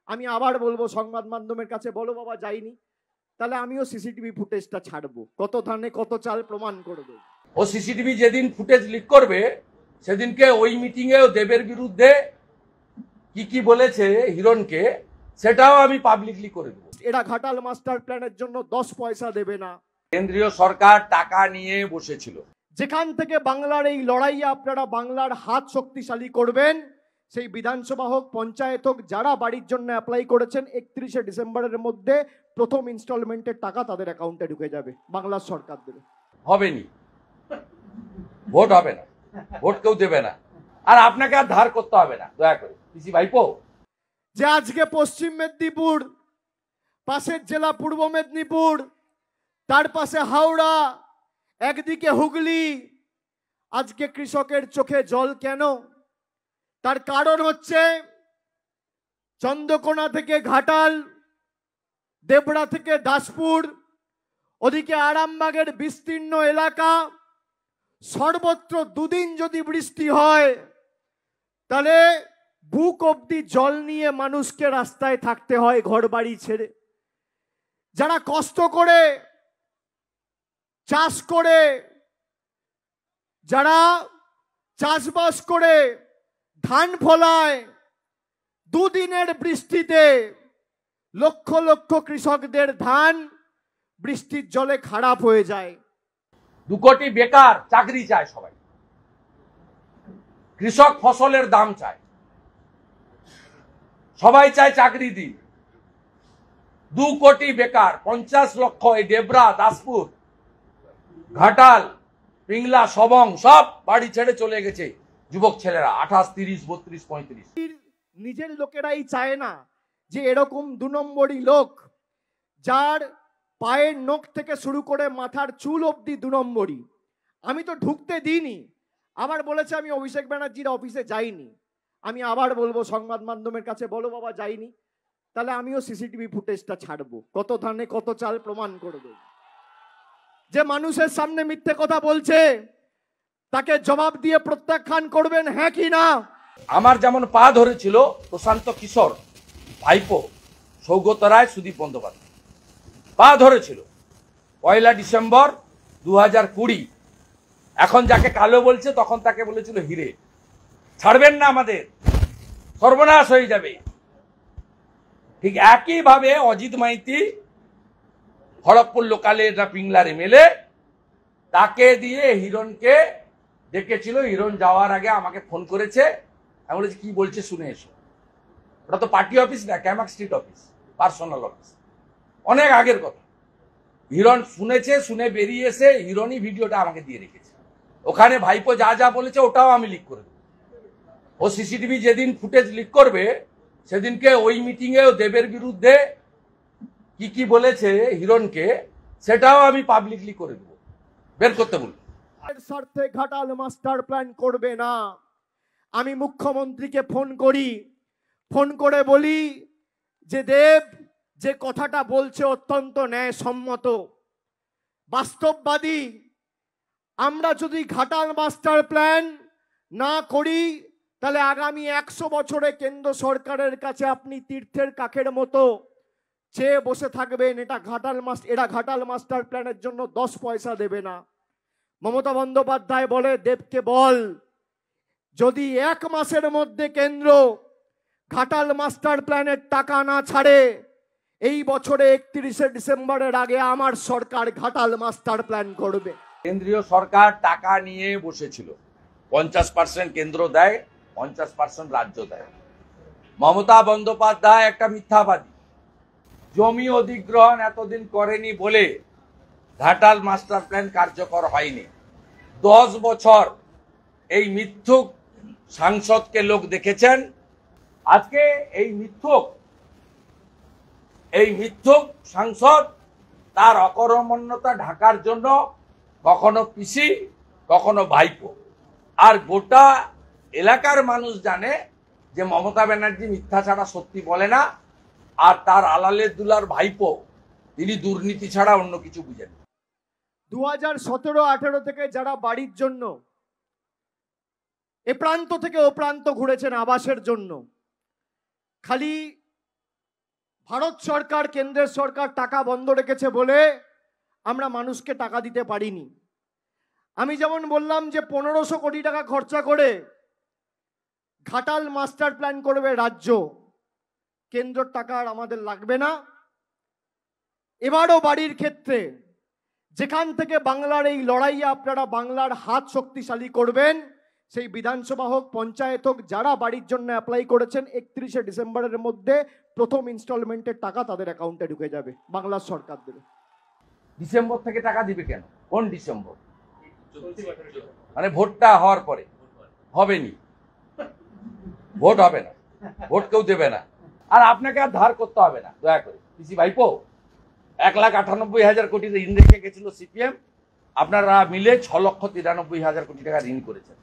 আমি আবার বলবো সংবাদ মাধ্যমের কাছে, বলো বাবা যাইনি, তাহলে আমিও সিসিটিভি ফুটেজটা ছাড়বো, কত ধানে কত চাল প্রমাণ করবে। ও সিসিটিভি যেদিন ফুটেজ লিক করবে সেদিনকে ওই মিটিং এ দেবের বিরুদ্ধে কি বলেছে হিরণকে সেটাও আমি পাবলিকলি করে দেবো। এরা ঘাটাল মাস্টার প্ল্যানের জন্য 10 পয়সা দেবে না। কেন্দ্রীয় সরকার টাকা নিয়ে বসেছিল। যেখান থেকে বাংলার এই লড়াইয়ে আপনারা বাংলার হাত শক্তিশালী করবেন, সেই বিধানসভা হোক পঞ্চায়েত হোক, যারা বাড়ির জন্য অ্যাপ্লাই করেছেন 31শে ডিসেম্বরের মধ্যে প্রথম ইনস্টলমেন্টের টাকা তাদের অ্যাকাউন্টে ঢুকে যাবে, বাংলার সরকার দেবে। হবেনি, ভোট হবে না, ভোট কেউ দেবে না, আর আপনাকে আর ধার করতে হবে না দয়া করে পিসি ভাইপো। যে আজকে পশ্চিম মেদিনীপুর, পাশের জেলা পূর্ব মেদিনীপুর, তার পাশে হাওড়া, একদিকে হুগলি, আজকে কৃষকের চোখে জল কেন? তার কারণ হচ্ছে চন্দ্রকোনা থেকে ঘাটাল, দেবড়া থেকে দাসপুর, ওদিকে আরামবাগের বিস্তীর্ণ এলাকা, সর্বত্র দুদিন যদি বৃষ্টি হয় তাহলে বুক অব্দি জল নিয়ে মানুষকে রাস্তায় থাকতে হয় ঘরবাড়ি ছেড়ে। যারা কষ্ট করে চাষ করে, যারা চাষবাস করে ধান ফলায়, দুদিনের বৃষ্টিতে লক্ষ লক্ষ কৃষকদের ধান বৃষ্টির জলে খারাপ হয়ে যায়। 2 কোটি বেকার চাকরি চায় সবাই, কৃষক ফসলের দাম চায়, সবাই চায় চাকরি দিন। 2 কোটি বেকার, 50 লক্ষ এই দেবরা, দাসপুর, ঘাটাল, পিংলা, সবং সব বাড়ি ছেড়ে চলে গেছে যুবক ছেলেরা, 28, 30, 32, 35। নিজের লোকেরাই চায় না যে এরকম 2 নম্বরই লোক, যার পায়ের নখ থেকে শুরু করে মাথার চুল অব্দি 2 নম্বরই। আমি তো ঢুকতে দিইনি, আবার বলেছে আমি অভিষেক ব্যানার্জির অফিসে যাইনি। আমি আবার বলবো সংবাদ মাধ্যমের কাছে, বলো বাবা যাইনি, তাহলে আমিও সিসিটিভি ফুটেজটা ছাড়বো, কত ধানে কত চাল প্রমাণ করবে। যে মানুষের সামনে মিথ্যে কথা বলছে তাকে জবাব দিয়ে প্রত্যাখ্যান করবেন, হ্যাঁ কি না? আমার যেমন পা ধরেছিল প্রশান্ত কিশোর ভাইপো, সৌগত রায়, সুদীপ বন্দ্যোপাধ্যায় পা ধরেছিল 1 ডিসেম্বর 2020। এখন যাকে কালো বলছে তখন তাকে বলেছিল হিরে। ছাড়বেন না, আমাদের সর্বনাশ হয়ে যাবে। ঠিক একইভাবে অজিত মাইতি খড়গপুর লোকালের পিংলার এমএলএ, তাকে দিয়ে হিরণকে ডেকেছিল। হিরণ যাওয়ার আগে আমাকে ফোন করেছে, আমি বলেছি কি বলছে শুনে এসো। ওটা তো পার্টি অফিস না, Camac street office, personal office, অনেক আগের কথা। হিরণ শুনেছে, শুনে বেরিয়ে এসে হিরণই ভিডিওটা আমাকে দিয়ে রেখেছে। ওখানে ভাইপো যা যা বলেছে ওটাও আমি লিক করে দেবো। ও সিসিটিভি যেদিন ফুটেজ লিক করবে সেদিনকে ওই মিটিং এ দেবের বিরুদ্ধে কি বলেছে হিরণকে সেটাও আমি পাবলিকলি করে দেবো, বের করতে বলবো। স্বার্থে ঘাটাল মাস্টার প্ল্যান করবে না। আমি মুখ্যমন্ত্রীকে ফোন করি, ফোন করে বলি যে দেব যে কথাটা বলছে অত্যন্ত ন্যায়সম্মত, বাস্তববাদী। আমরা যদি ঘাটাল মাস্টার প্ল্যান না করি তাহলে আগামী 100 বছরে কেন্দ্র সরকারের কাছে আপনি তীর্থের কাকের মতো চেয়ে বসে থাকবেন। এরা ঘাটাল মাস্টার প্ল্যানের জন্য 10 পয়সা দেবে না। মমতা বন্দ্যোপাধ্যায় বলে দেবকে বল, যদি 1 মাসের মধ্যে কেন্দ্র ঘাটাল মাস্টার প্ল্যানের টাকা না ছাড়ে, এই বছরে 31শে ডিসেম্বরের আগে আমার সরকার ঘাটাল মাস্টার প্ল্যান করবে। কেন্দ্রীয় সরকার টাকা নিয়ে বসেছিল, 50% কেন্দ্র দেয়, 50% রাজ্য দেয়। মমতা বন্দ্যোপাধ্যায় একটা মিথ্যাবাদী। জমি অধিগ্রহণ এতদিন করেনি বলে ঘাটাল মাস্টার প্ল্যান কার্যকর হয়নি। 10 বছর এই মিথ্যুক সাংসদকে লোক দেখেছেন। আজকে এই মিথ্যুক সাংসদ তার অকর্মণ্যতা ঢাকার জন্য কখনো পিসি, কখনো ভাইপো, আর গোটা এলাকার মানুষ জানে যে মমতা ব্যানার্জি মিথ্যা ছাড়া সত্যি বলে না, আর তার আলালে দুলার ভাইপো তিনি দুর্নীতি ছাড়া অন্য কিছু বুঝেন। 2017-18 থেকে যারা বাড়ির জন্য এ প্রান্ত থেকে ও প্রান্ত ঘুরেছেন আবাসের জন্য, খালি ভারত সরকার, কেন্দ্রের সরকার টাকা বন্ধ রেখেছে বলে আমরা মানুষকে টাকা দিতে পারিনি। আমি যেমন বললাম যে 1500 কোটি টাকা খরচা করে ঘাটাল মাস্টার প্ল্যান করবে রাজ্য, কেন্দ্রের টাকা আর আমাদের লাগবে না। এবারও বাড়ির ক্ষেত্রে যেখান থেকে বাংলার এই লড়াইয়ে আপনারা বাংলার হাত শক্তিশালী করবেন, সেই বিধানসভা হোক, পঞ্চায়েত হোক, যারা বাড়ির জন্য অ্যাপ্লাই করেছেন 31শে ডিসেম্বরের মধ্যে প্রথম ইনস্টলমেন্টের টাকা তাদের অ্যাকাউন্টে ঢুকে যাবে, বাংলার সরকার দেবে। ডিসেম্বর থেকে টাকা দিবে কেন? কোন ডিসেম্বর? মানে ভোটটা হওয়ার পরে হবেনি, ভোট হবে না, ভোট কেউ দেবে না, আর আপনাকে আর ধার করতে হবে না। দয়া করে পিসি ভাইপো 1,98,000 কোটি ঋণ রেখে গেছিল সিপিএম, আপনারা মিলে 6,93,000 কোটি টাকা ঋণ করেছেন।